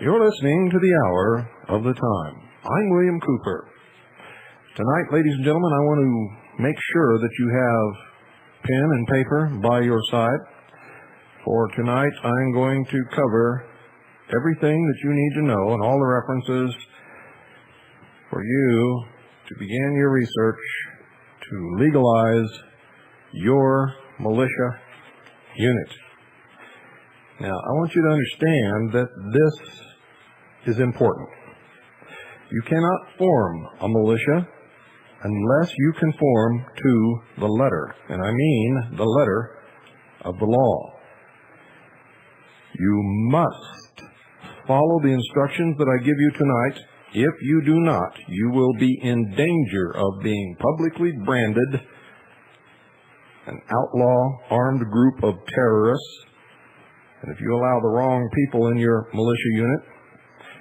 You're listening to the Hour of the Time. I'm William Cooper. Tonight, ladies and gentlemen, I want to make sure that you have pen and paper by your side. For tonight, I'm going to cover everything that you need to know and all the references for you to begin your research to legalize your militia unit. Now, I want you to understand that this is important. You cannot form a militia unless you conform to the letter, and I mean the letter of the law. You must follow the instructions that I give you tonight. If you do not, you will be in danger of being publicly branded an outlaw armed group of terrorists. And if you allow the wrong people in your militia unit,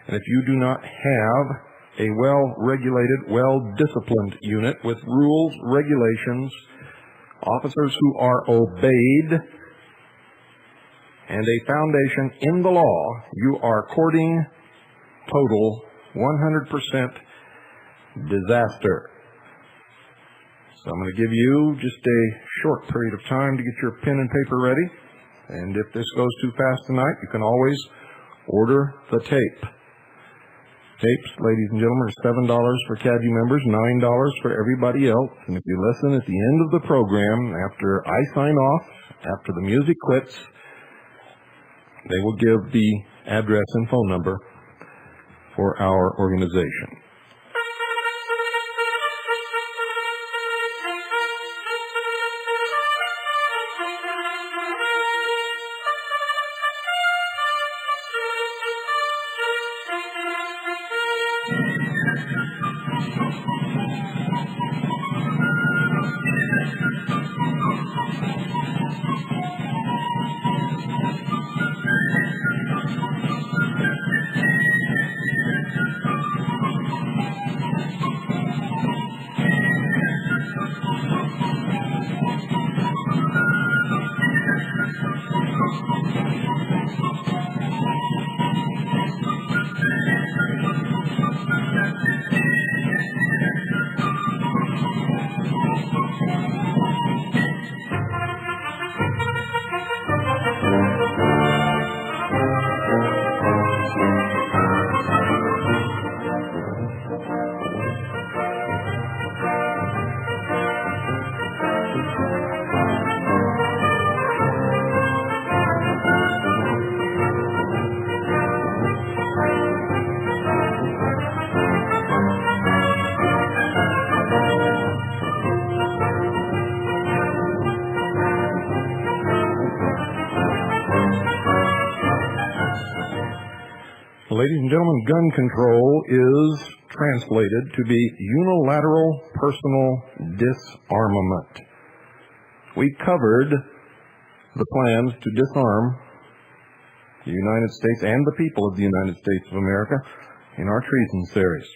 and if you do not have a well-regulated, well-disciplined unit with rules, regulations, officers who are obeyed, and a foundation in the law, you are courting total 100% disaster. So I'm going to give you just a short period of time to get your pen and paper ready. And if this goes too fast tonight, you can always order the tape. Tapes, ladies and gentlemen, are $7 for CADU members, $9 for everybody else. And if you listen at the end of the program, after I sign off, after the music quits, they will give the address and phone number for our organization. Ladies and gentlemen, gun control is translated to be unilateral personal disarmament. We covered the plans to disarm the United States and the people of the United States of America in our treason series.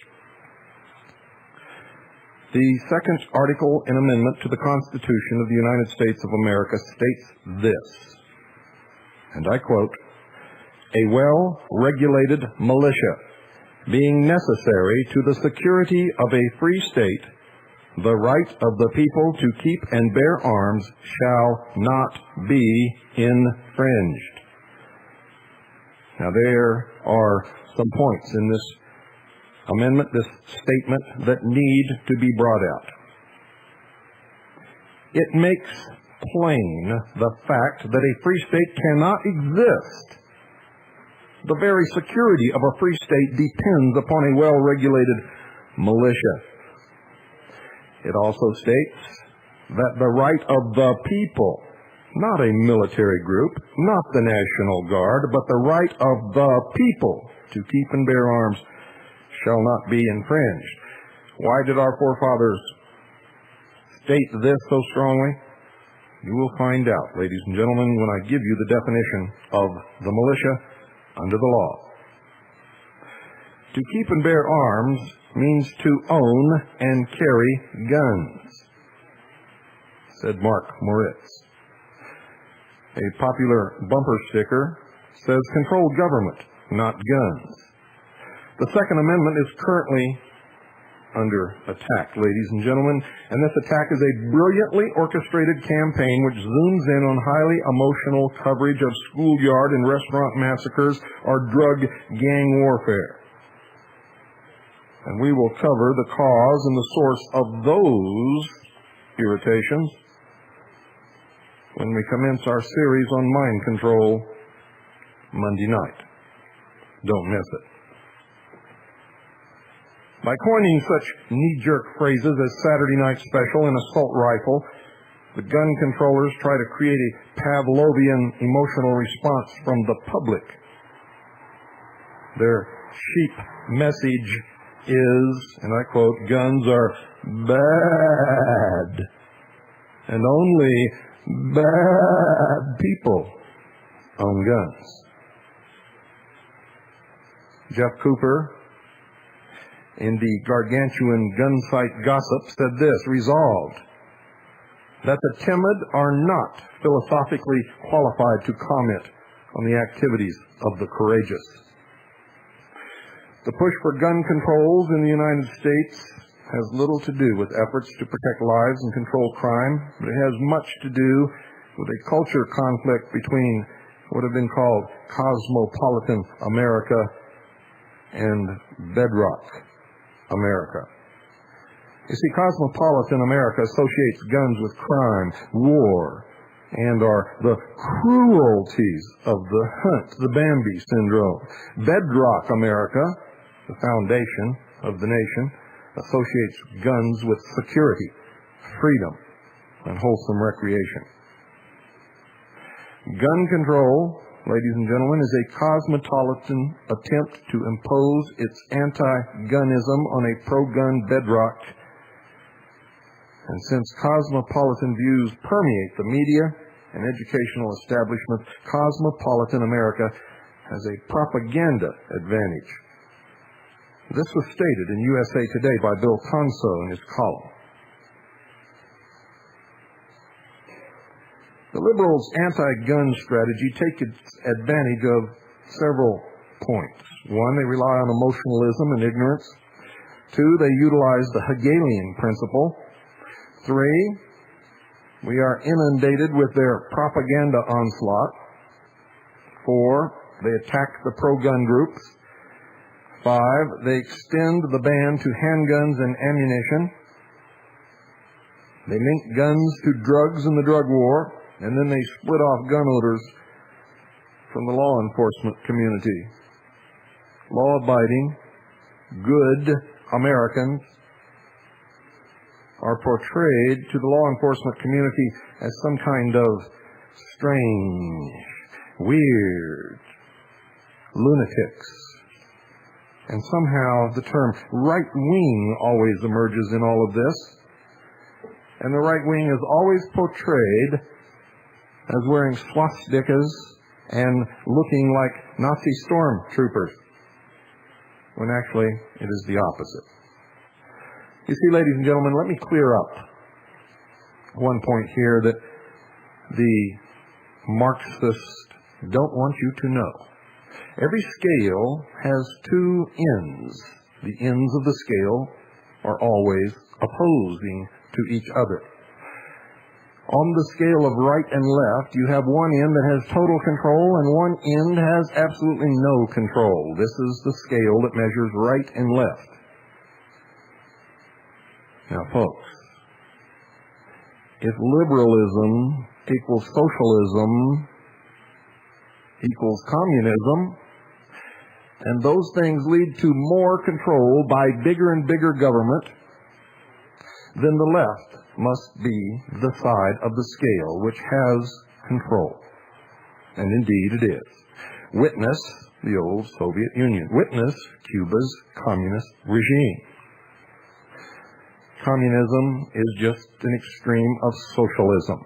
The second article and amendment to the Constitution of the United States of America states this, and I quote, "A well-regulated militia, being necessary to the security of a free state, the right of the people to keep and bear arms shall not be infringed." Now there are some points in this amendment, this statement that need to be brought out. It makes plain the fact that a free state cannot exist. The very security of a free state depends upon a well-regulated militia. It also states that the right of the people, not a military group, not the National Guard, but the right of the people to keep and bear arms shall not be infringed. Why did our forefathers state this so strongly? You will find out, ladies and gentlemen, when I give you the definition of the militia under the law. To keep and bear arms means to own and carry guns, said Mark Moritz. A popular bumper sticker says controlled government, not guns. The Second Amendment is currently under attack, ladies and gentlemen, and this attack is a brilliantly orchestrated campaign which zooms in on highly emotional coverage of schoolyard and restaurant massacres or drug gang warfare. And we will cover the cause and the source of those irritations when we commence our series on mind control Monday night. Don't miss it. By coining such knee-jerk phrases as Saturday Night Special and assault rifle, the gun controllers try to create a Pavlovian emotional response from the public. Their cheap message is, and I quote, guns are bad, and only bad people own guns. Jeff Cooper, in the gargantuan gun site Gossip, said this: resolved that the timid are not philosophically qualified to comment on the activities of the courageous. The push for gun controls in the United States has little to do with efforts to protect lives and control crime, but it has much to do with a culture conflict between what have been called cosmopolitan America and bedrock America. You see, cosmopolitan America associates guns with crime, war, and are the cruelties of the hunt, the Bambi syndrome. Bedrock America, the foundation of the nation, associates guns with security, freedom, and wholesome recreation. Gun control, ladies and gentlemen, is a cosmopolitan attempt to impose its anti-gunism on a pro-gun bedrock. And since cosmopolitan views permeate the media and educational establishment, cosmopolitan America has a propaganda advantage. This was stated in USA Today by Bill Conso in his column. The liberals' anti-gun strategy takes advantage of several points. One, they rely on emotionalism and ignorance. Two, they utilize the Hegelian principle. Three, we are inundated with their propaganda onslaught. Four, they attack the pro-gun groups. Five, they extend the ban to handguns and ammunition. They link guns to drugs in the drug war, and then they split off gun owners from the law enforcement community. Law-abiding, good Americans are portrayed to the law enforcement community as some kind of strange, weird lunatics. And somehow the term right wing always emerges in all of this. And the right wing is always portrayed as wearing swastikas and looking like Nazi stormtroopers, when actually it is the opposite. You see, ladies and gentlemen, let me clear up one point here that the Marxists don't want you to know. Every scale has two ends. The ends of the scale are always opposing to each other. On the scale of right and left, you have one end that has total control and one end has absolutely no control. This is the scale that measures right and left. Now, folks, if liberalism equals socialism equals communism, and those things lead to more control by bigger and bigger government, then the left must be the side of the scale which has control. And indeed it is. Witness the old Soviet Union. Witness Cuba's communist regime. Communism is just an extreme of socialism.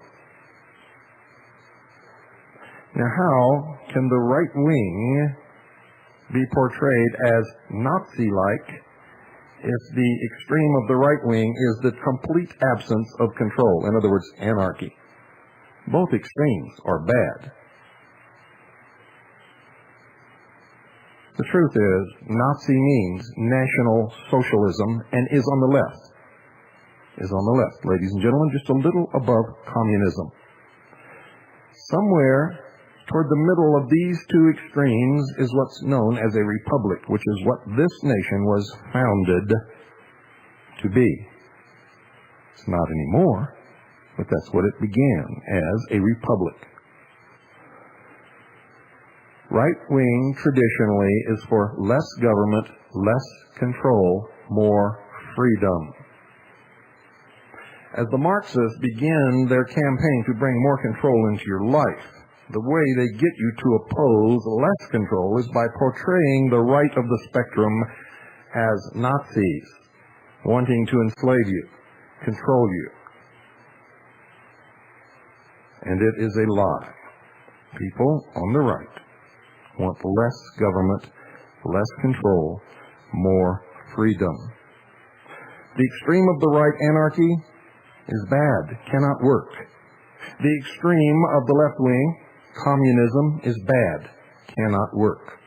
Now, how can the right wing be portrayed as Nazi-like if the extreme of the right wing is the complete absence of control? In other words, anarchy. Both extremes are bad. The truth is, Nazi means National Socialism and is on the left. Is on the left, ladies and gentlemen, just a little above communism. Somewhere toward the middle of these two extremes is what's known as a republic, which is what this nation was founded to be. It's not anymore, but that's what it began as, a republic. Right wing traditionally is for less government, less control, more freedom. As the Marxists begin their campaign to bring more control into your life, the way they get you to oppose less control is by portraying the right of the spectrum as Nazis, wanting to enslave you, control you. And it is a lie. People on the right want less government, less control, more freedom. The extreme of the right, anarchy, is bad, cannot work. The extreme of the left wing, communism, is bad, cannot work.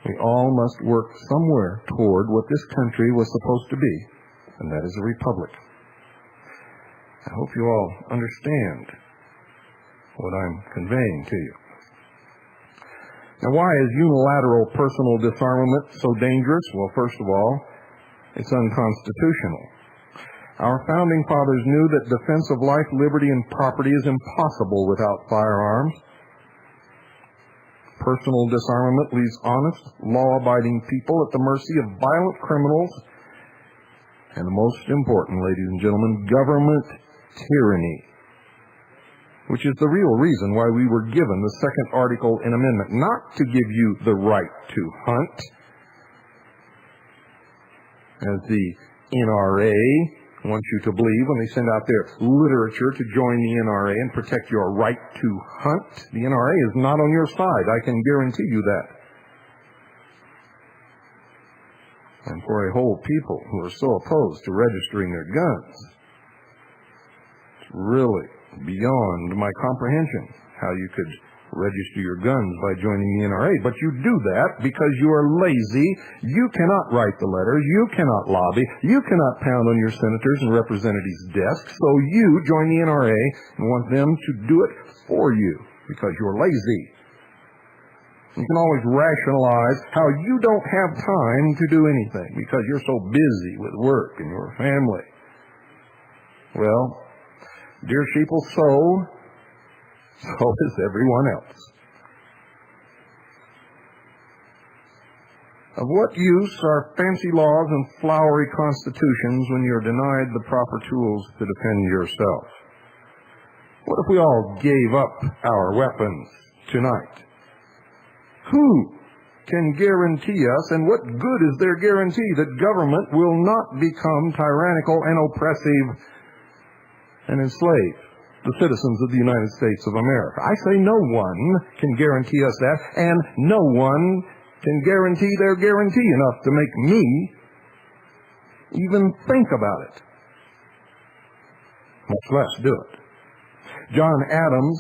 We all must work somewhere toward what this country was supposed to be, and that is a republic. I hope you all understand what I'm conveying to you. Now, why is unilateral personal disarmament so dangerous? Well, first of all, it's unconstitutional. Our founding fathers knew that defense of life, liberty, and property is impossible without firearms. Personal disarmament leaves honest, law-abiding people at the mercy of violent criminals, and the most important, ladies and gentlemen, government tyranny, which is the real reason why we were given the second article in amendment, not to give you the right to hunt, as the NRA wants you to believe when they send out their literature to join the NRA and protect your right to hunt. The NRA is not on your side, I can guarantee you that. And for a whole people who are so opposed to registering their guns, it's really beyond my comprehension how you could register your guns by joining the NRA. But you do that because you are lazy. You cannot write the letters. You cannot lobby. You cannot pound on your senators and representatives' desks. So you join the NRA and want them to do it for you because you're lazy. You can always rationalize how you don't have time to do anything because you're so busy with work and your family. Well, dear sheeple, so is everyone else. Of what use are fancy laws and flowery constitutions when you're denied the proper tools to defend yourself? What if we all gave up our weapons tonight? Who can guarantee us, and what good is their guarantee that government will not become tyrannical and oppressive and enslave the citizens of the United States of America? I say no one can guarantee us that, and no one can guarantee their guarantee enough to make me even think about it, much less do it. John Adams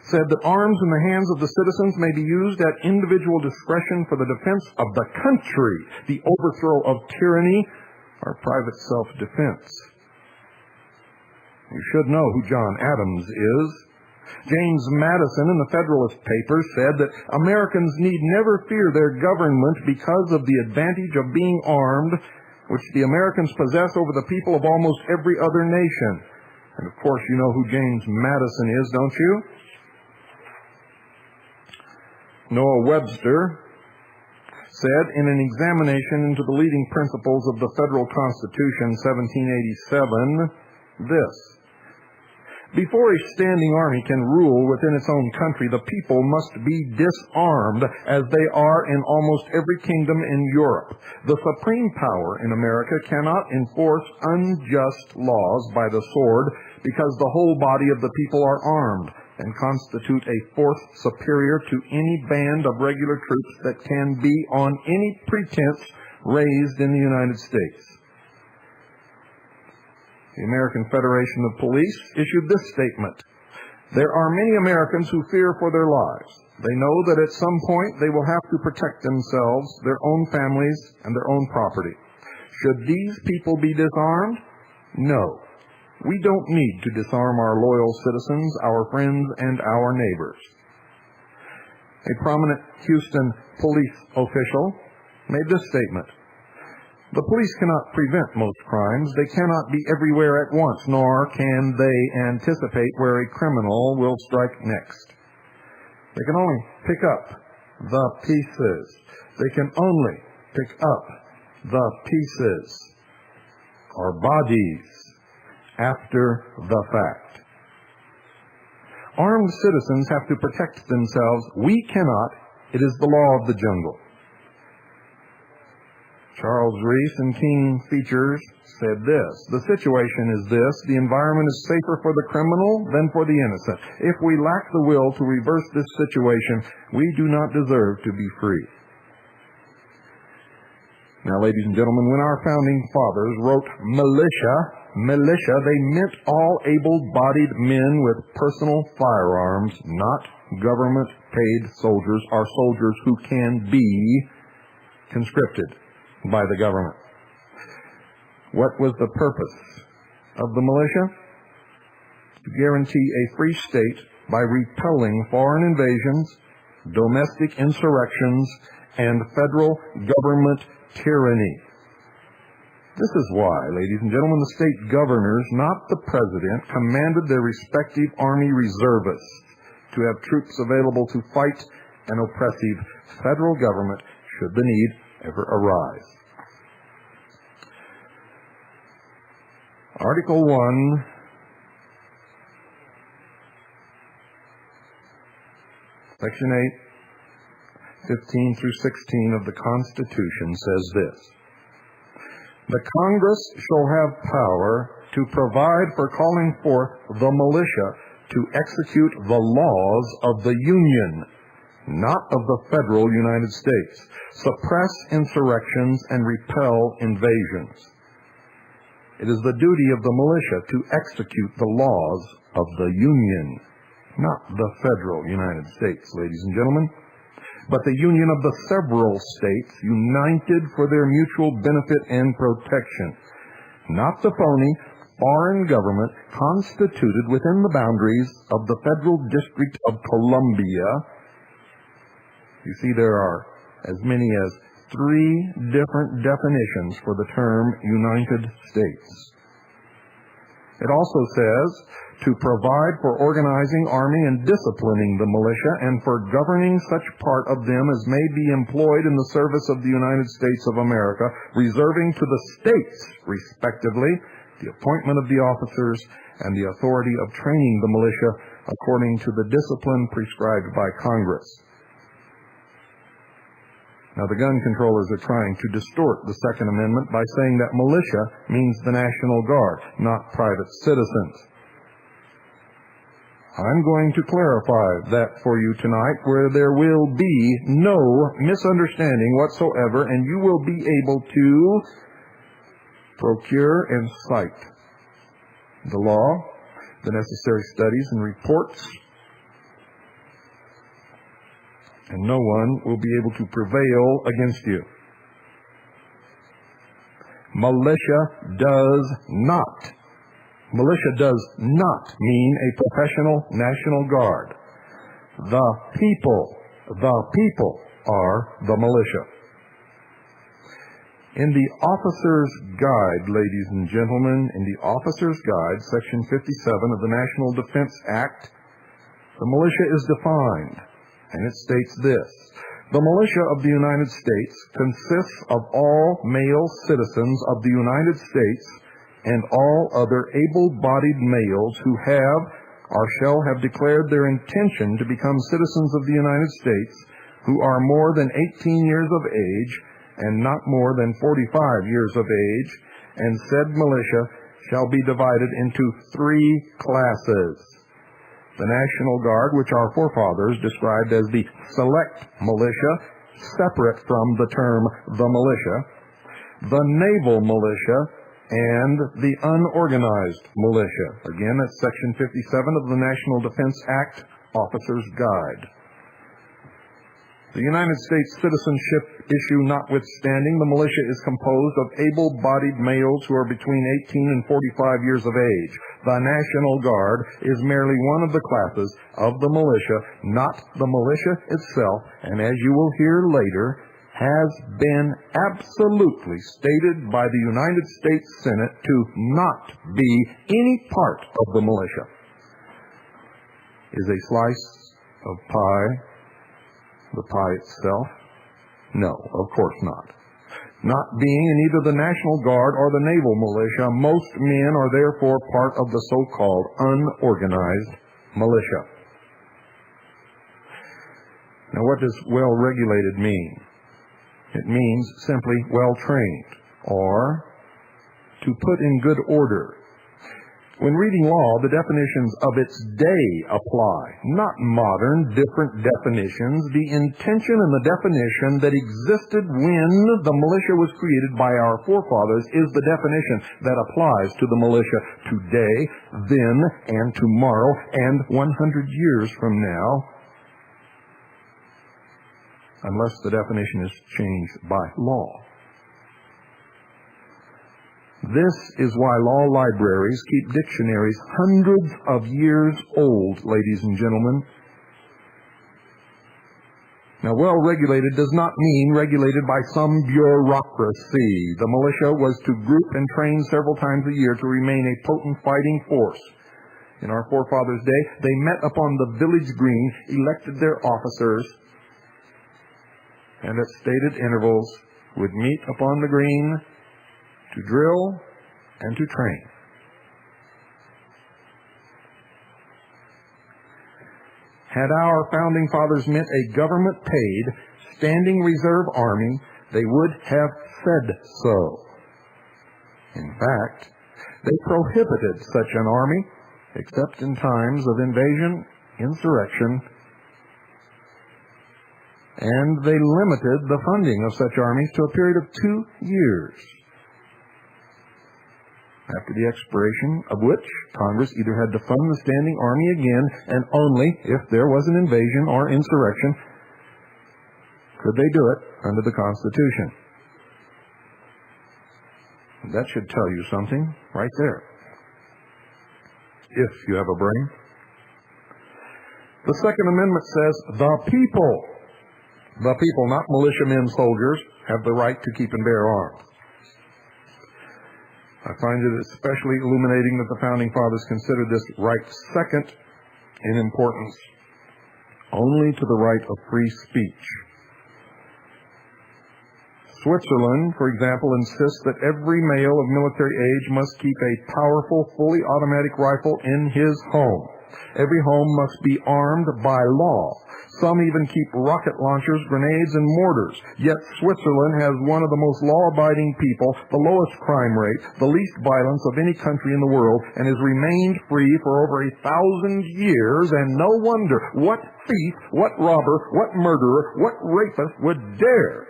said that arms in the hands of the citizens may be used at individual discretion for the defense of the country, the overthrow of tyranny, or private self-defense. You should know who John Adams is. James Madison in the Federalist Papers said that Americans need never fear their government because of the advantage of being armed which the Americans possess over the people of almost every other nation. And of course, you know who James Madison is, don't you? Noah Webster said in an examination into the leading principles of the Federal Constitution, 1787, this: before a standing army can rule within its own country, the people must be disarmed, as they are in almost every kingdom in Europe. The supreme power in America cannot enforce unjust laws by the sword, because the whole body of the people are armed, and constitute a force superior to any band of regular troops that can be on any pretense raised in the United States. The American Federation of Police issued this statement: there are many Americans who fear for their lives. They know that at some point they will have to protect themselves, their own families, and their own property. Should these people be disarmed? No. We don't need to disarm our loyal citizens, our friends, and our neighbors. A prominent Houston police official made this statement: the police cannot prevent most crimes. They cannot be everywhere at once, nor can they anticipate where a criminal will strike next. They can only pick up the pieces. They can only pick up the pieces, or bodies, after the fact. Armed citizens have to protect themselves. We cannot. It is the law of the jungle. Charles Reese in King Features said this: the situation is this: the environment is safer for the criminal than for the innocent. If we lack the will to reverse this situation, we do not deserve to be free. Now, ladies and gentlemen, when our founding fathers wrote militia, they meant all able-bodied men with personal firearms, not government-paid soldiers, or soldiers who can be conscripted by the government. What was the purpose of the militia? To guarantee a free state by repelling foreign invasions, domestic insurrections, and federal government tyranny. This is why, ladies and gentlemen, the state governors, not the president, commanded their respective army reservists to have troops available to fight an oppressive federal government should the need ever arise. Article 1, Section 8, 15 through 16 of the Constitution says this: the Congress shall have power to provide for calling forth the militia to execute the laws of the Union, not of the federal United States, suppress insurrections, and repel invasions. It is the duty of the militia to execute the laws of the Union, not the federal United States, ladies and gentlemen, but the union of the several states united for their mutual benefit and protection, not the phony foreign government constituted within the boundaries of the Federal District of Columbia. You see, there are as many as 3 different definitions for the term United States. It also says to provide for organizing, arming, and disciplining the militia, and for governing such part of them as may be employed in the service of the United States of America, reserving to the states, respectively, the appointment of the officers and the authority of training the militia according to the discipline prescribed by Congress. Now, the gun controllers are trying to distort the Second Amendment by saying that militia means the National Guard, not private citizens. I'm going to clarify that for you tonight, where there will be no misunderstanding whatsoever, and you will be able to procure and cite the law, the necessary studies and reports, and no one will be able to prevail against you. Militia does not mean a professional National Guard. The people are the militia. In the Officer's Guide, ladies and gentlemen, in the Officer's Guide, Section 57 of the National Defense Act, the militia is defined, and it states this: the militia of the United States consists of all male citizens of the United States and all other able-bodied males who have or shall have declared their intention to become citizens of the United States, who are more than 18 years of age and not more than 45 years of age, and said militia shall be divided into 3 classes. The National Guard, which our forefathers described as the select militia, separate from the term the militia, the naval militia, and the unorganized militia. Again, that's Section 57 of the National Defense Act, Officer's Guide. The United States citizenship issue notwithstanding, the militia is composed of able-bodied males who are between 18 and 45 years of age. The National Guard is merely one of the classes of the militia, not the militia itself, and as you will hear later, has been absolutely stated by the United States Senate to not be any part of the militia. Is a slice of pie the pie itself? No, of course not. Not being in either the National Guard or the Naval Militia, most men are therefore part of the so-called unorganized militia. Now, what does well-regulated mean? It means simply well-trained, or to put in good order. When reading law, the definitions of its day apply, not modern, different definitions. The intention and the definition that existed when the militia was created by our forefathers is the definition that applies to the militia today, then, and tomorrow, and 100 years from now, unless the definition is changed by law. This is why law libraries keep dictionaries hundreds of years old, ladies and gentlemen. Now, well-regulated does not mean regulated by some bureaucracy. The militia was to group and train several times a year to remain a potent fighting force. In our forefathers' day, they met upon the village green, elected their officers, and at stated intervals would meet upon the green to drill and to train. Had our founding fathers meant a government-paid, standing reserve army, they would have said so. In fact, they prohibited such an army, except in times of invasion, insurrection, and they limited the funding of such armies to a period of 2 years. After the expiration of which, Congress either had to fund the standing army again, and only if there was an invasion or insurrection could they do it under the Constitution. That should tell you something right there, if you have a brain. The Second Amendment says the people, not militiamen, soldiers, have the right to keep and bear arms. I find it especially illuminating that the Founding Fathers considered this right second in importance only to the right of free speech. Switzerland, for example, insists that every male of military age must keep a powerful, fully automatic rifle in his home. Every home must be armed by law. Some even keep rocket launchers, grenades, and mortars. Yet Switzerland has one of the most law-abiding people, the lowest crime rate, the least violence of any country in the world, and has remained free for over 1,000 years, and no wonder what thief, what robber, what murderer, what rapist would dare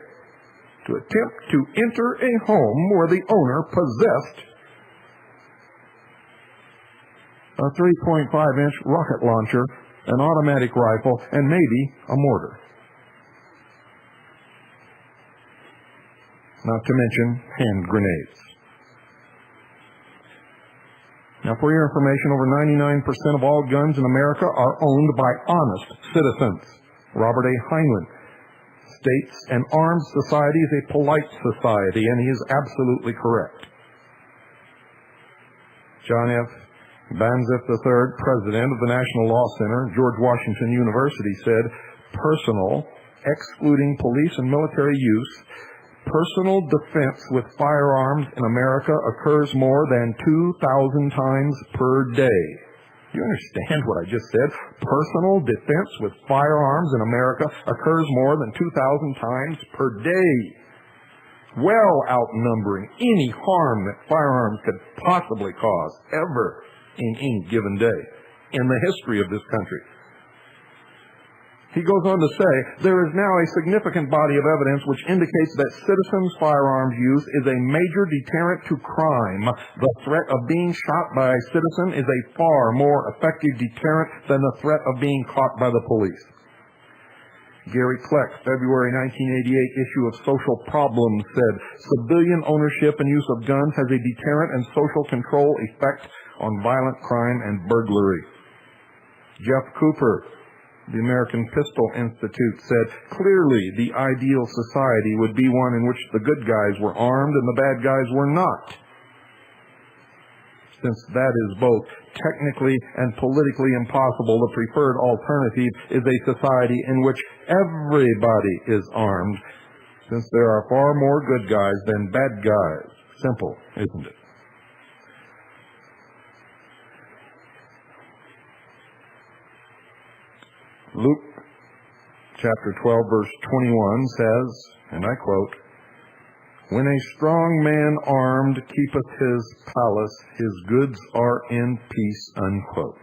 to attempt to enter a home where the owner possessed a 3.5-inch rocket launcher, an automatic rifle, and maybe a mortar. Not to mention hand grenades. Now, for your information, over 99% of all guns in America are owned by honest citizens. Robert A. Heinlein states an armed society is a polite society, and he is absolutely correct. John F. Banzef III, president of the National Law Center, George Washington University, said, personal, excluding police and military use, personal defense with firearms in America occurs more than 2,000 times per day. You understand what I just said? Personal defense with firearms in America occurs more than 2,000 times per day, well outnumbering any harm that firearms could possibly cause ever in any given day in the history of this country. He goes on to say, there is now a significant body of evidence which indicates that citizens' firearms use is a major deterrent to crime. The threat of being shot by a citizen is a far more effective deterrent than the threat of being caught by the police. Gary Kleck, February 1988 issue of Social Problems, said, civilian ownership and use of guns has a deterrent and social control effect on violent crime and burglary. Jeff Cooper, the American Pistol Institute, said, clearly the ideal society would be one in which the good guys were armed and the bad guys were not. Since that is both technically and politically impossible, the preferred alternative is a society in which everybody is armed, since there are far more good guys than bad guys. Simple, isn't it? Luke chapter 12, verse 21 says, and I quote, when a strong man armed keepeth his palace, his goods are in peace, unquote.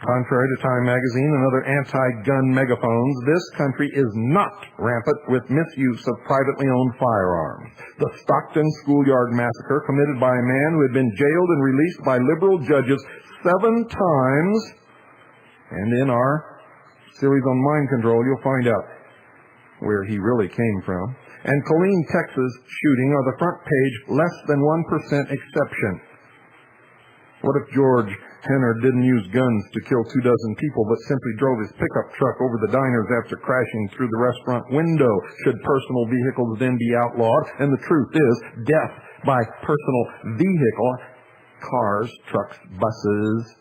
Contrary to Time magazine and other anti-gun megaphones, this country is not rampant with misuse of privately owned firearms. The Stockton schoolyard massacre, committed by a man who had been jailed and released by liberal judges 7 times, and in our series on mind control, you'll find out where he really came from, and Killeen, Texas shooting are the front page less than 1% exception. What if George Henner didn't use guns to kill 24 people, but simply drove his pickup truck over the diners after crashing through the restaurant window? Should personal vehicles then be outlawed? And the truth is, death by personal vehicle, cars, trucks, buses,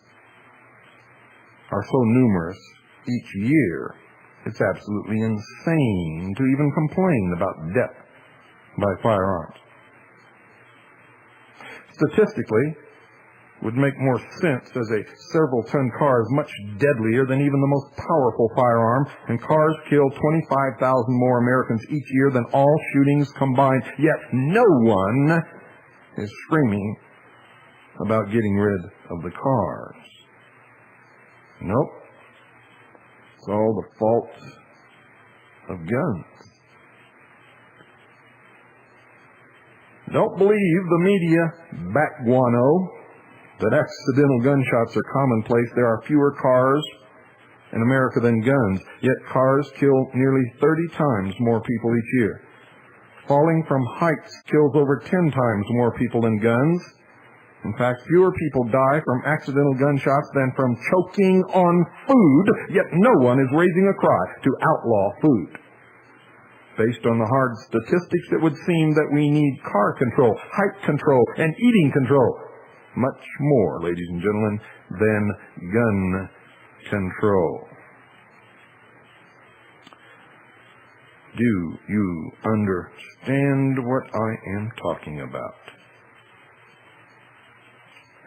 are so numerous each year, it's absolutely insane to even complain about death by firearms. Statistically, it would make more sense as a several-ton car is much deadlier than even the most powerful firearm, and cars kill 25,000 more Americans each year than all shootings combined, yet no one is screaming about getting rid of the cars. Nope. It's all the fault of guns. Don't believe the media backguano that accidental gunshots are commonplace. There are fewer cars in America than guns, yet cars kill nearly 30 times more people each year. Falling from heights kills over 10 times more people than guns. In fact, fewer people die from accidental gunshots than from choking on food, yet no one is raising a cry to outlaw food. Based on the hard statistics, it would seem that we need car control, height control, and eating control. Much more, ladies and gentlemen, than gun control. Do you understand what I am talking about?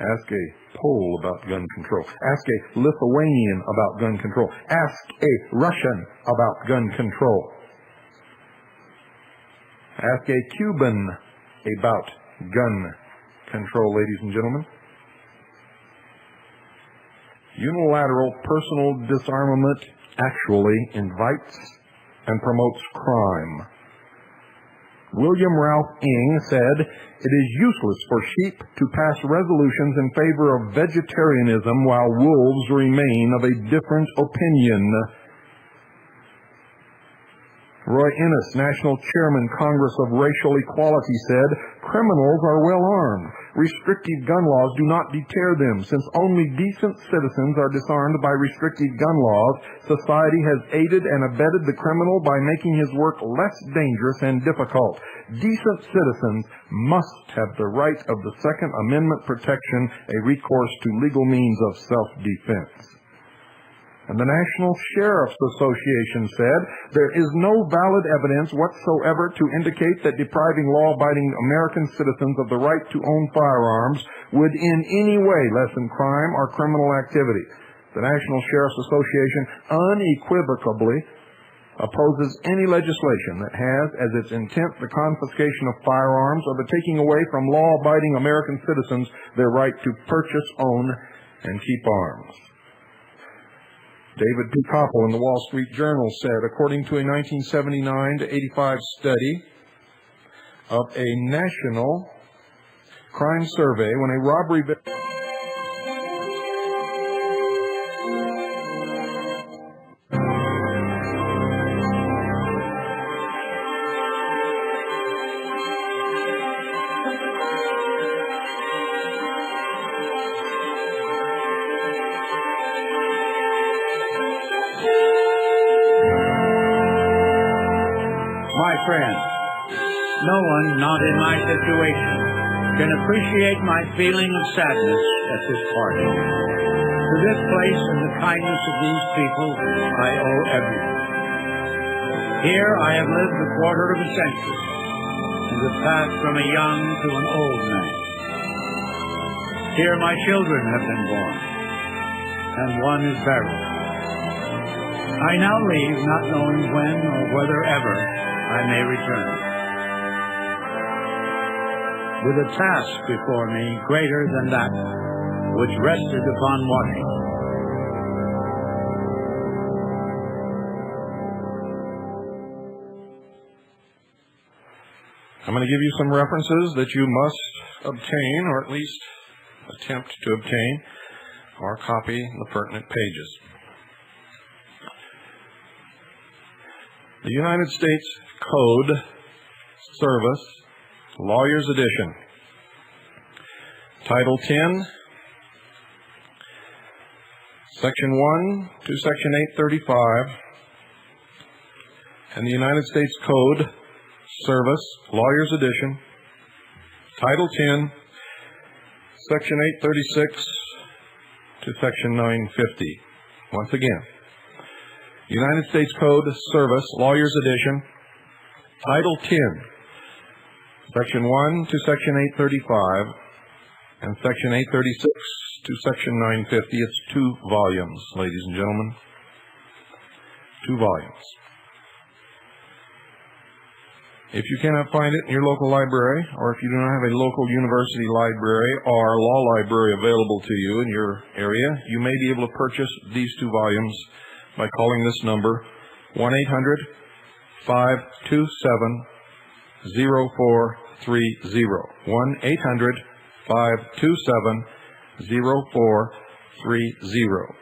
Ask a Pole about gun control. Ask a Lithuanian about gun control. Ask a Russian about gun control. Ask a Cuban about gun control, ladies and gentlemen. Unilateral personal disarmament actually invites and promotes crime. William Ralph Ing said, "It is useless for sheep to pass resolutions in favor of vegetarianism while wolves remain of a different opinion." Roy Innes, National Chairman, Congress of Racial Equality, said, "Criminals are well armed. Restrictive gun laws do not deter them. Since only decent citizens are disarmed by restrictive gun laws, society has aided and abetted the criminal by making his work less dangerous and difficult. Decent citizens must have the right of the Second Amendment protection, a recourse to legal means of self-defense." And the National Sheriff's Association said, "There is no valid evidence whatsoever to indicate that depriving law-abiding American citizens of the right to own firearms would in any way lessen crime or criminal activity." The National Sheriff's Association unequivocally opposes any legislation that has as its intent the confiscation of firearms or the taking away from law-abiding American citizens their right to purchase, own, and keep arms. David P. Koppel in the Wall Street Journal said, according to a 1979 to 85 study of a national crime survey, when a robbery My friend, no one not in my situation can appreciate my feeling of sadness at this parting. To this place and the kindness of these people, I owe everything. Here I have lived a quarter of a century and have passed from a young to an old man. Here my children have been born, and one is buried. I now leave not knowing when or whether ever I may return, with a task before me greater than that which rested upon Washington. I'm going to give you some references that you must obtain, or at least attempt to obtain, or copy the pertinent pages. The United States Code, Service, Lawyer's Edition, Title 10, Section 1 to Section 835, and the United States Code, Service, Lawyer's Edition, Title 10, Section 836 to Section 950. Once again, United States Code, Service, Lawyer's Edition, Title 10, Section 1 to Section 835, and Section 836 to Section 950. It's 2 volumes, ladies and gentlemen. 2 volumes. If you cannot find it in your local library, or if you do not have a local university library or law library available to you in your area, you may be able to purchase these 2 volumes by calling this number, 1-800-527-0430. 1-800-527-0430.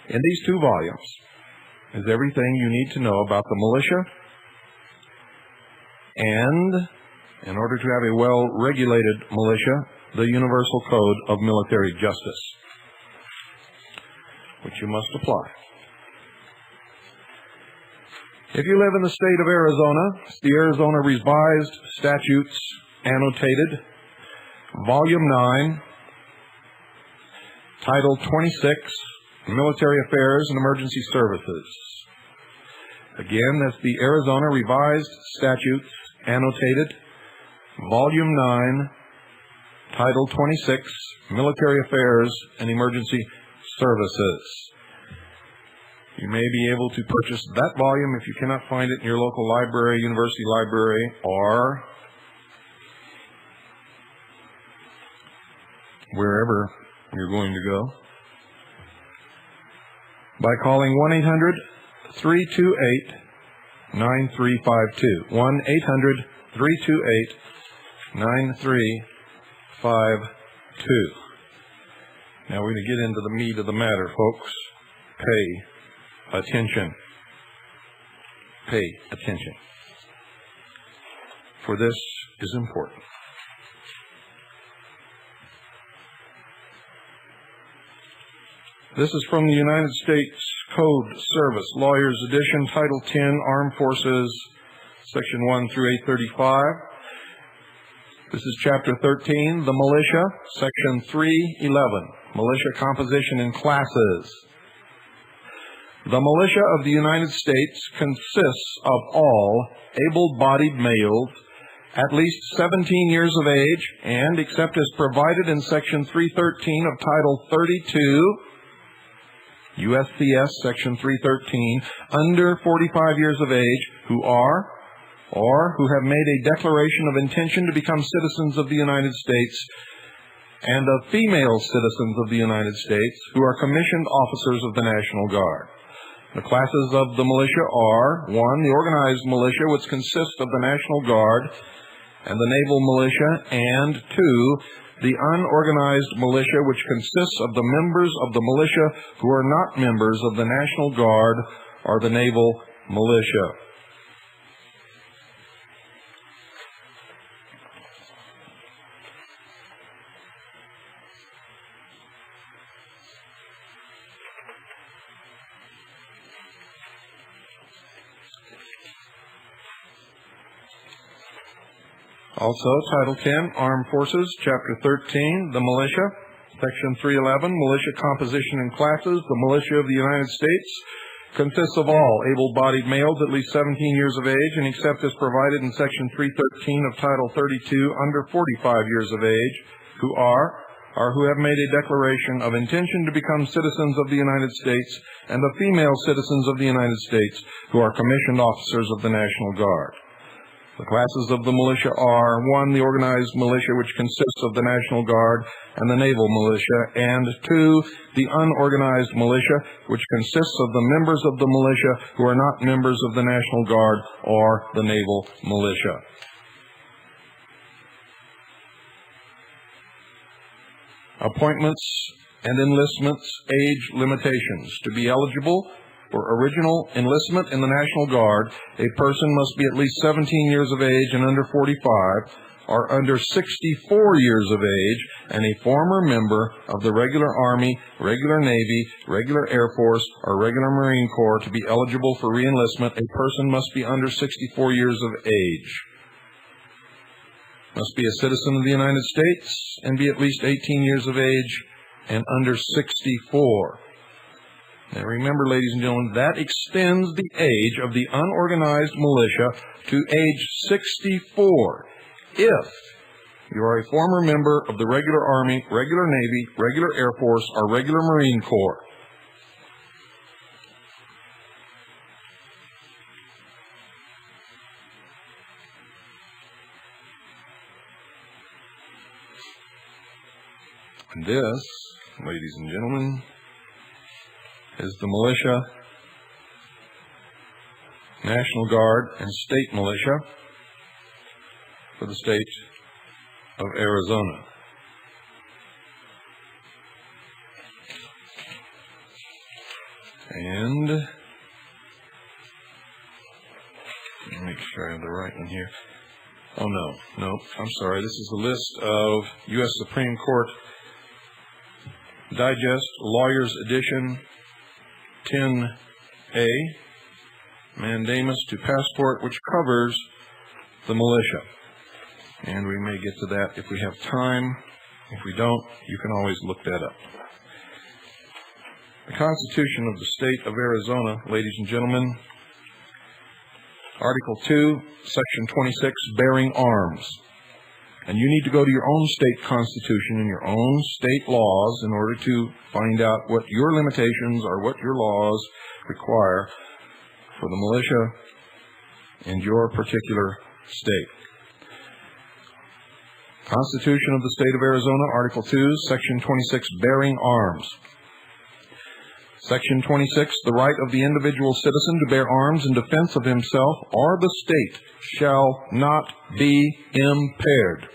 In these 2 volumes is everything you need to know about the militia, and in order to have a well-regulated militia, the Universal Code of Military Justice, which you must apply. If you live in the state of Arizona, it's the Arizona Revised Statutes Annotated, Volume 9, Title 26, Military Affairs and Emergency Services. Again, that's the Arizona Revised Statutes Annotated, Volume 9, Title 26, Military Affairs and Emergency Services. You may be able to purchase that volume if you cannot find it in your local library, university library, or wherever you're going to go, by calling 1-800-328-9352. 1-800-328-9352. Now we're going to get into the meat of the matter, folks. Pay attention. pay attention, for this is important. This is from the United States Code Service, Lawyers Edition, Title 10, Armed Forces, Section 1 through 835. This is Chapter 13, the Militia, Section 311, Militia Composition and Classes. The militia of the United States consists of all able-bodied males at least 17 years of age and, except as provided in Section 313 of Title 32, USCS Section 313, under 45 years of age, who are or who have made a declaration of intention to become citizens of the United States, and of female citizens of the United States who are commissioned officers of the National Guard. The classes of the militia are: 1, the organized militia, which consists of the National Guard and the naval militia, and 2, the unorganized militia, which consists of the members of the militia who are not members of the National Guard or the naval militia. Also, Title 10, Armed Forces, Chapter 13, the Militia, Section 311, Militia Composition and Classes. The militia of the United States consists of all able-bodied males at least 17 years of age, and except as provided in Section 313 of Title 32, under 45 years of age, who are or who have made a declaration of intention to become citizens of the United States, and the female citizens of the United States who are commissioned officers of the National Guard. The classes of the militia are: 1, the organized militia, which consists of the National Guard and the naval militia, and 2, the unorganized militia, which consists of the members of the militia who are not members of the National Guard or the naval militia. Appointments and enlistments, age limitations. To be eligible for original enlistment in the National Guard, a person must be at least 17 years of age and under 45, or under 64 years of age, and a former member of the regular Army, regular Navy, regular Air Force, or regular Marine Corps. To be eligible for reenlistment, a person must be under 64 years of age, must be a citizen of the United States, and be at least 18 years of age and under 64. Now remember, ladies and gentlemen, that extends the age of the unorganized militia to age 64 if you are a former member of the regular Army, regular Navy, regular Air Force, or regular Marine Corps. And this, ladies and gentlemen, is the militia, National Guard, and state militia for the state of Arizona. And let me make sure I have the right one here. Oh, no, I'm sorry. This is a list of U.S. Supreme Court Digest, Lawyers Edition, 10A, Mandamus to Passport, which covers the militia. And we may get to that if we have time. If we don't, you can always look that up. The Constitution of the State of Arizona, ladies and gentlemen, Article 2, Section 26, bearing arms. And you need to go to your own state constitution and your own state laws in order to find out what your limitations or what your laws require for the militia in your particular state. Constitution of the State of Arizona, Article 2, Section 26, bearing arms. Section 26, the right of the individual citizen to bear arms in defense of himself or the state shall not be impaired.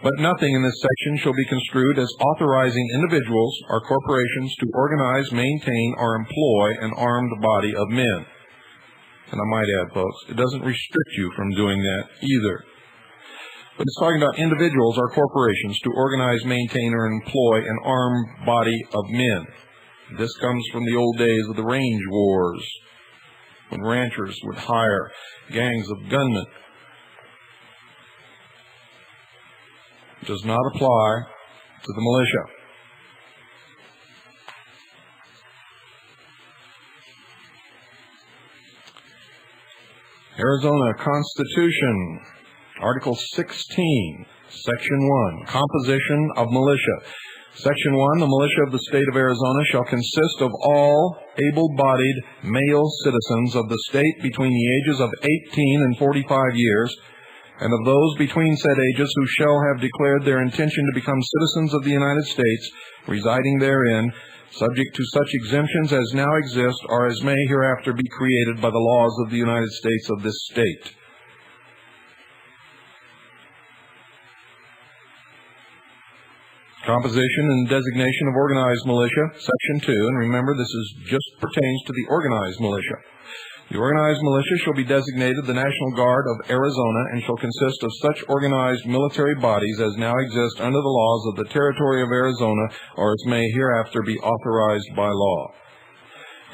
But nothing in this section shall be construed as authorizing individuals or corporations to organize, maintain, or employ an armed body of men. And I might add, folks, it doesn't restrict you from doing that either. But it's talking about individuals or corporations to organize, maintain, or employ an armed body of men. This comes from the old days of the range wars, when ranchers would hire gangs of gunmen. It does not apply to the militia. Arizona Constitution, Article 16, Section 1, Composition of Militia. Section 1, the militia of the state of Arizona shall consist of all able-bodied male citizens of the state between the ages of 18 and 45 years, and of those between said ages who shall have declared their intention to become citizens of the United States, residing therein, subject to such exemptions as now exist or as may hereafter be created by the laws of the United States of this state. Composition and designation of organized militia, Section 2, and remember this just pertains to the organized militia. The organized militia shall be designated the National Guard of Arizona and shall consist of such organized military bodies as now exist under the laws of the territory of Arizona or as may hereafter be authorized by law.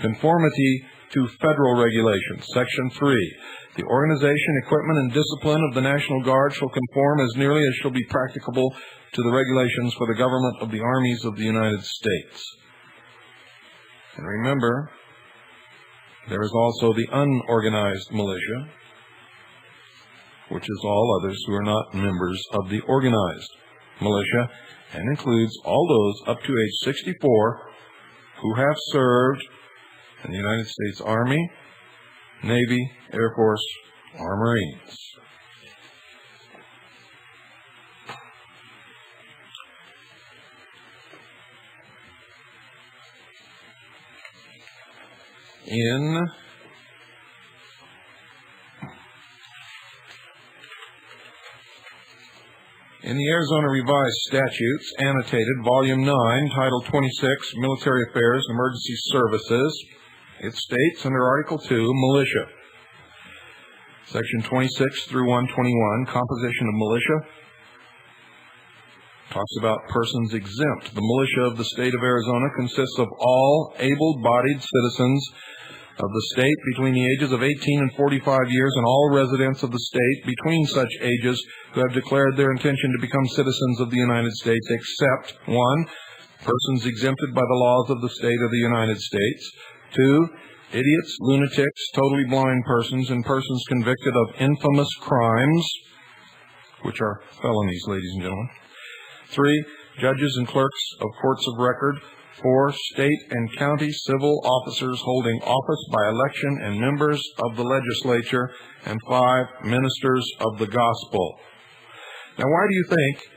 Conformity to federal regulations, Section 3. The organization, equipment, and discipline of the National Guard shall conform as nearly as shall be practicable to the regulations for the government of the armies of the United States. And remember, there is also the unorganized militia, which is all others who are not members of the organized militia, and includes all those up to age 64 who have served in the United States Army, Navy, Air Force, or Marines. In the Arizona Revised Statutes, annotated, Volume 9, Title 26, Military Affairs and Emergency Services, it states under Article 2, Militia, Section 26 through 121, Composition of Militia, talks about persons exempt. The militia of the state of Arizona consists of all able-bodied citizens of the state between the ages of 18 and 45 years and all residents of the state between such ages who have declared their intention to become citizens of the United States, except 1, persons exempted by the laws of the state of the United States, 2, idiots, lunatics, totally blind persons, and persons convicted of infamous crimes, which are felonies, ladies and gentlemen, 3, judges and clerks of courts of record, 4, state and county civil officers holding office by election and members of the legislature, and 5, ministers of the gospel. Now, why do you think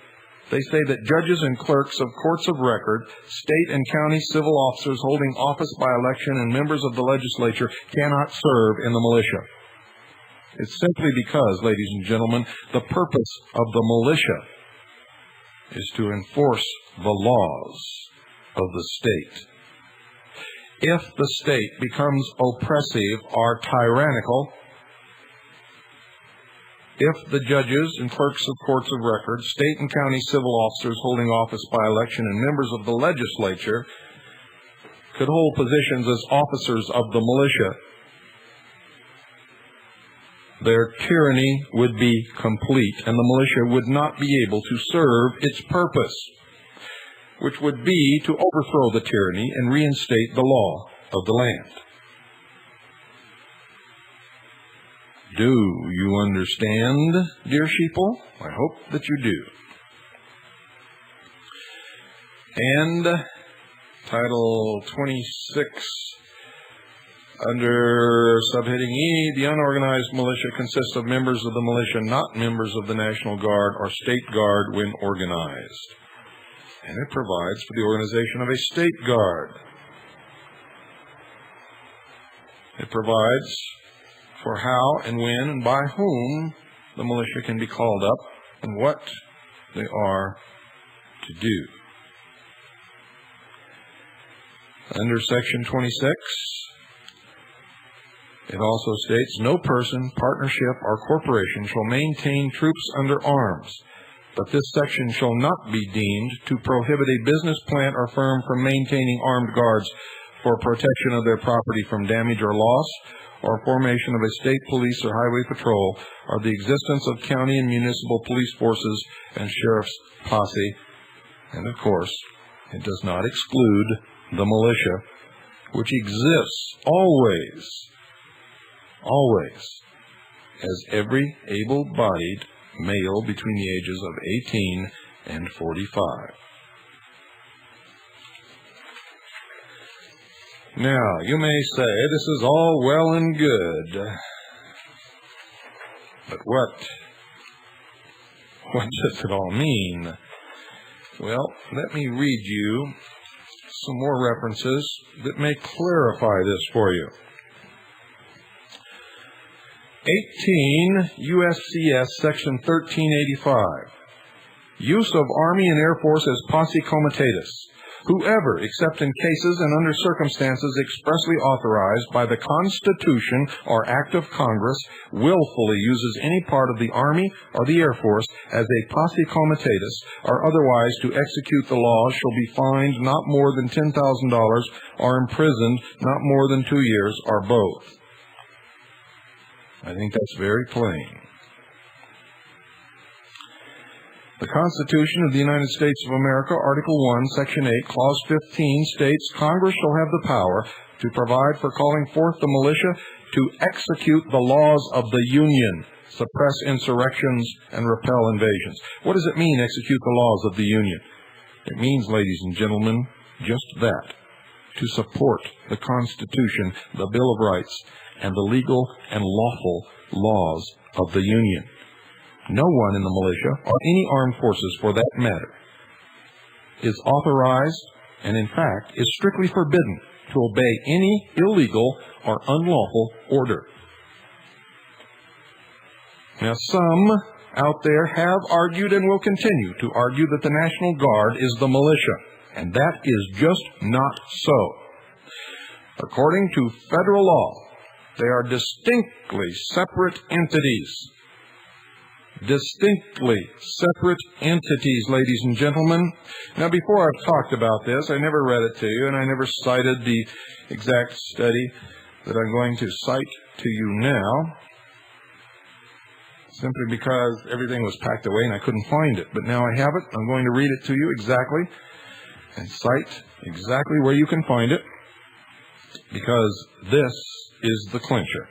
they say that judges and clerks of courts of record, state and county civil officers holding office by election, and members of the legislature cannot serve in the militia? It's simply because, ladies and gentlemen, the purpose of the militia is to enforce the laws of the state. If the state becomes oppressive or tyrannical, if the judges and clerks of courts of record, state and county civil officers holding office by election, and members of the legislature could hold positions as officers of the militia, their tyranny would be complete, and the militia would not be able to serve its purpose, which would be to overthrow the tyranny and reinstate the law of the land. Do you understand, dear sheeple? I hope that you do. And Title 26, under subheading E, the unorganized militia consists of members of the militia, not members of the National Guard or State Guard when organized. And it provides for the organization of a state guard. It provides for how and when and by whom the militia can be called up and what they are to do. Under Section 26, It also states, no person, partnership, or corporation shall maintain troops under arms, but this section shall not be deemed to prohibit a business, plant, or firm from maintaining armed guards for protection of their property from damage or loss, or formation of a state police or highway patrol, or the existence of county and municipal police forces and sheriff's posse. And of course, it does not exclude the militia, which exists always, as every able-bodied male between the ages of 18 and 45. Now, you may say, this is all well and good, but what does it all mean? Well, let me read you some more references that may clarify this for you. 18 USCS Section 1385. Use of Army and Air Force as posse comitatus. Whoever, except in cases and under circumstances expressly authorized by the Constitution or Act of Congress, willfully uses any part of the Army or the Air Force as a posse comitatus or otherwise to execute the law shall be fined not more than $10,000 or imprisoned not more than 2 years or both. I think that's very plain. The Constitution of the United States of America, Article 1, Section 8, Clause 15 states, Congress shall have the power to provide for calling forth the militia to execute the laws of the Union, suppress insurrections, and repel invasions. What does it mean, execute the laws of the Union? It means, ladies and gentlemen, just that, to support the Constitution, the Bill of Rights, and the legal and lawful laws of the Union. No one in the militia, or any armed forces for that matter, is authorized and in fact is strictly forbidden to obey any illegal or unlawful order. Now, some out there have argued and will continue to argue that the National Guard is the militia, and that is just not so. According to federal law, they are distinctly separate entities. Distinctly separate entities, ladies and gentlemen. Now, before I've talked about this, I never read it to you, and I never cited the exact study that I'm going to cite to you now, simply because everything was packed away and I couldn't find it. But now I have it. I'm going to read it to you exactly and cite exactly where you can find it, because this is the clincher.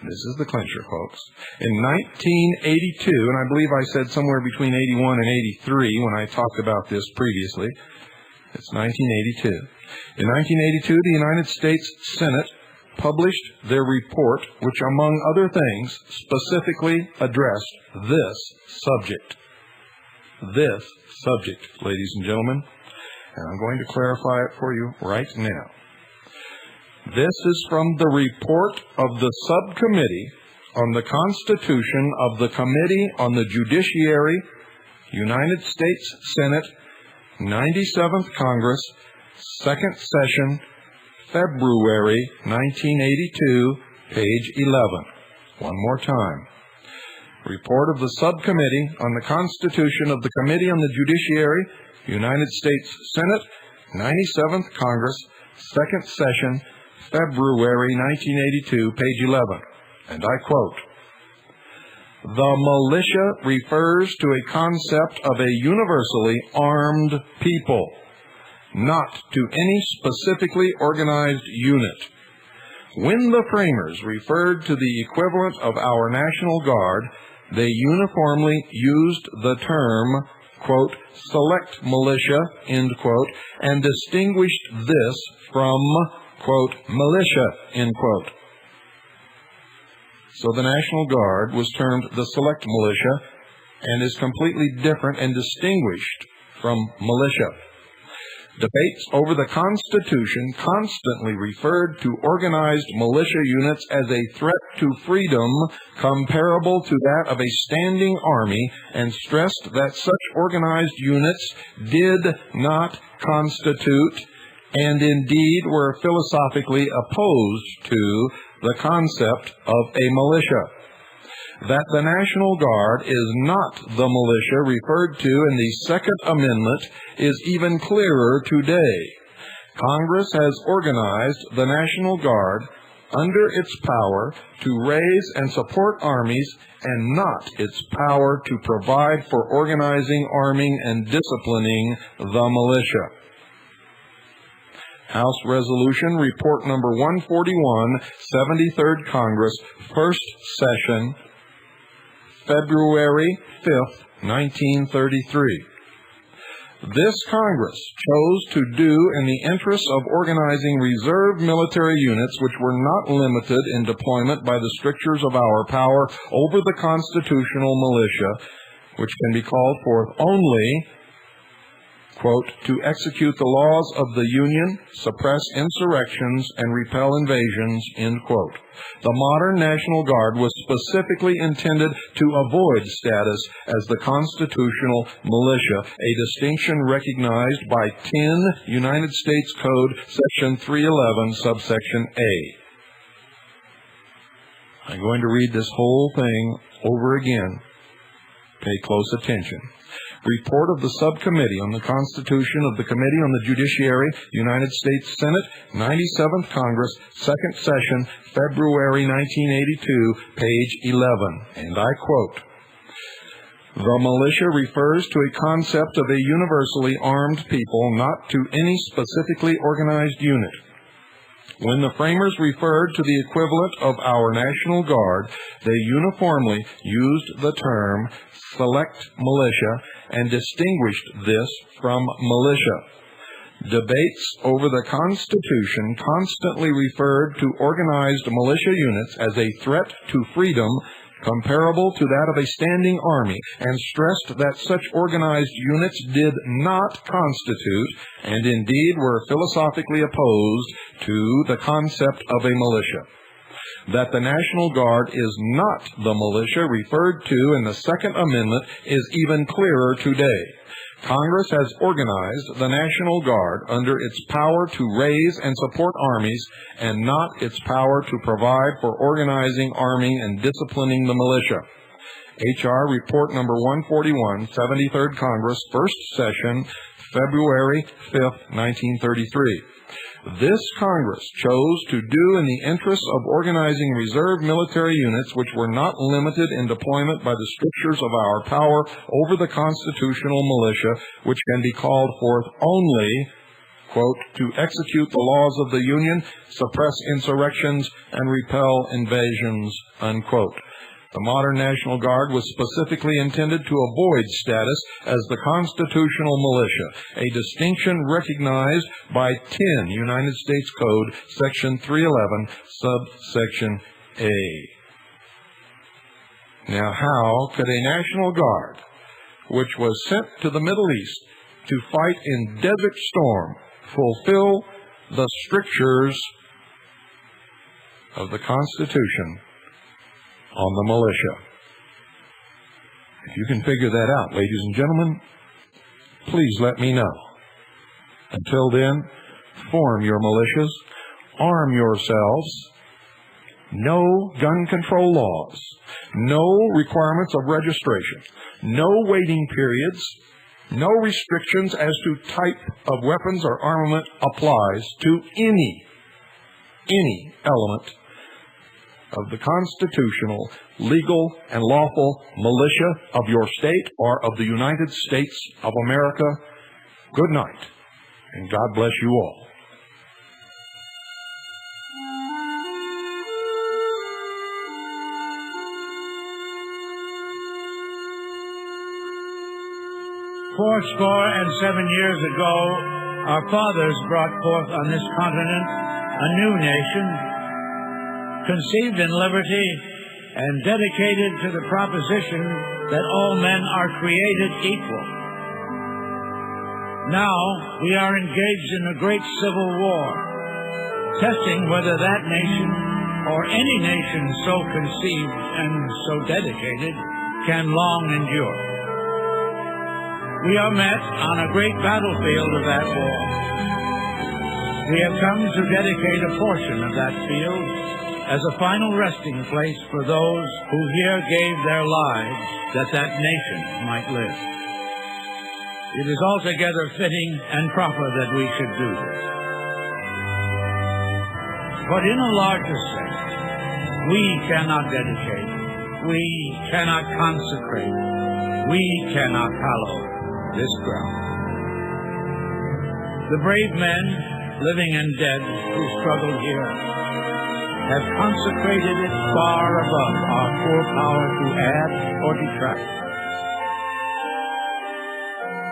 This is the clincher, folks. In 1982, and I believe I said somewhere between 81 and 83 when I talked about this previously, it's 1982. In 1982, the United States Senate published their report, which, among other things, specifically addressed this subject. This subject, ladies and gentlemen. And I'm going to clarify it for you right now. This is from the report of the Subcommittee on the Constitution of the Committee on the Judiciary, United States Senate, 97th Congress, 2nd Session, February 1982, page 11. One more time. Report of the Subcommittee on the Constitution of the Committee on the Judiciary, United States Senate, 97th Congress, 2nd Session, February 1982, page 11, and I quote, "The militia refers to a concept of a universally armed people, not to any specifically organized unit. When the framers referred to the equivalent of our National Guard, they uniformly used the term, quote, select militia, end quote, and distinguished this from, quote, militia, end quote. So the National Guard was termed the select militia and is completely different and distinguished from militia. Debates over the Constitution constantly referred to organized militia units as a threat to freedom comparable to that of a standing army, and stressed that such organized units did not constitute and indeed were philosophically opposed to the concept of a militia. That the National Guard is not the militia referred to in the Second Amendment is even clearer today. Congress has organized the National Guard under its power to raise and support armies and not its power to provide for organizing, arming, and disciplining the militia. House Resolution Report Number 141, 73rd Congress, First Session, February 5th, 1933. This Congress chose to do in the interest of organizing reserve military units which were not limited in deployment by the strictures of our power over the constitutional militia, which can be called forth only, quote, to execute the laws of the Union, suppress insurrections, and repel invasions, end quote. The modern National Guard was specifically intended to avoid status as the constitutional militia, a distinction recognized by 10 United States Code, Section 311, subsection A. I'm going to read this whole thing over again. Pay close attention. Report of the Subcommittee on the Constitution of the Committee on the Judiciary, United States Senate, 97th Congress, Second Session, February 1982, page 11, and I quote, "The militia refers to a concept of a universally armed people, not to any specifically organized unit. When the framers referred to the equivalent of our National Guard, they uniformly used the term select militia and distinguished this from militia. Debates over the Constitution constantly referred to organized militia units as a threat to freedom comparable to that of a standing army, and stressed that such organized units did not constitute, and indeed were philosophically opposed to, the concept of a militia. That the National Guard is not the militia referred to in the Second Amendment is even clearer today. Congress has organized the National Guard under its power to raise and support armies and not its power to provide for organizing, arming, and disciplining the militia. H.R. Report Number 141, 73rd Congress, First Session, February 5th, 1933. This Congress chose to do in the interest of organizing reserve military units which were not limited in deployment by the strictures of our power over the constitutional militia, which can be called forth only, quote, to execute the laws of the Union, suppress insurrections, and repel invasions, unquote. The modern National Guard was specifically intended to avoid status as the constitutional militia, a distinction recognized by 10 United States Code, Section 311, subsection A. Now, how could a National Guard, which was sent to the Middle East to fight in Desert Storm, fulfill the strictures of the Constitution on the militia? If you can figure that out, ladies and gentlemen, please let me know. Until then, form your militias, arm yourselves, no gun control laws, no requirements of registration, no waiting periods, no restrictions as to type of weapons or armament applies to any element of the constitutional, legal, and lawful militia of your state or of the United States of America. Good night, and God bless you all. Fourscore and 7 years ago, our fathers brought forth on this continent a new nation, conceived in liberty and dedicated to the proposition that all men are created equal. Now we are engaged in a great civil war, testing whether that nation or any nation so conceived and so dedicated can long endure. We are met on a great battlefield of that war. We have come to dedicate a portion of that field as a final resting place for those who here gave their lives that that nation might live. It is altogether fitting and proper that we should do this. But in a larger sense, we cannot dedicate, we cannot consecrate, we cannot hallow this ground. The brave men, living and dead, who struggled here, have consecrated it far above our poor power to add or detract.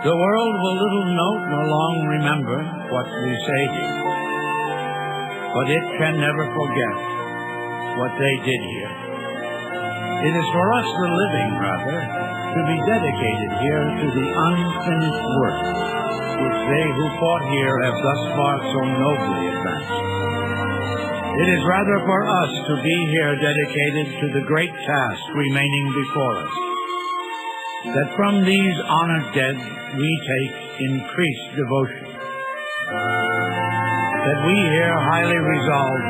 The world will little note nor long remember what we say here, but it can never forget what they did here. It is for us, the living, rather, to be dedicated here to the unfinished work which they who fought here have thus far so nobly advanced. It is rather for us to be here dedicated to the great task remaining before us, that from these honored dead we take increased devotion, that we here highly resolve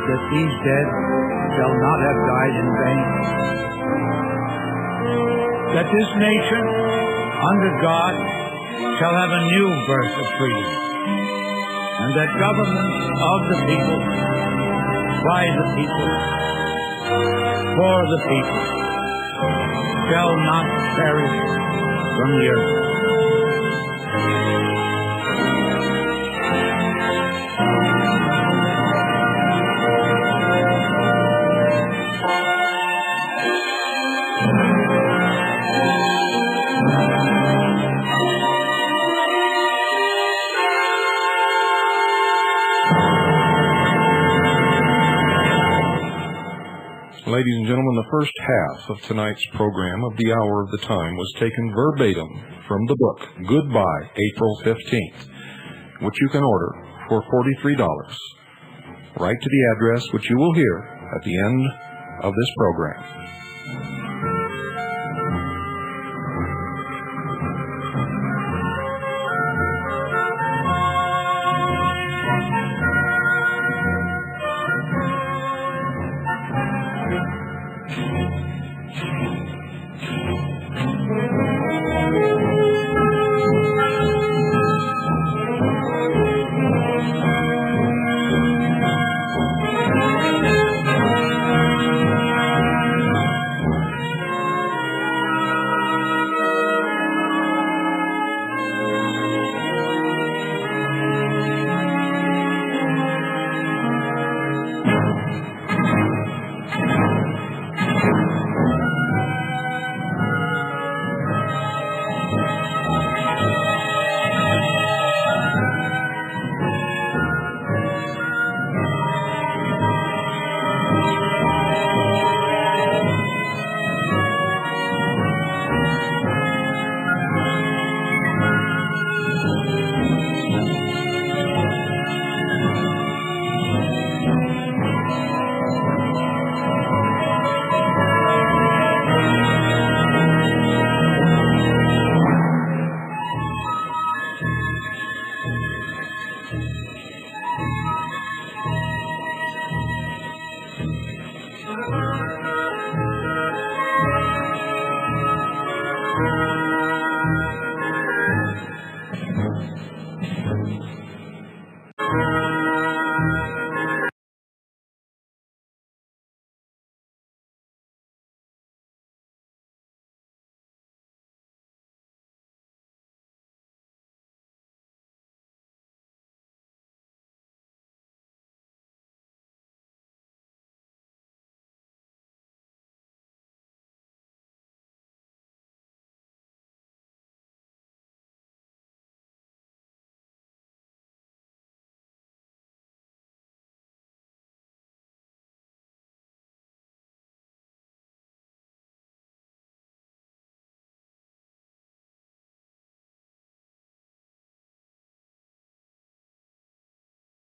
that these dead shall not have died in vain, that this nation, under God, shall have a new birth of freedom, and that government of the people, by the people, for the people, shall not perish from the earth. Ladies and gentlemen, the first half of tonight's program of the Hour of the Time was taken verbatim from the book Goodbye, April 15th, which you can order for $43. Write to the address which you will hear at the end of this program.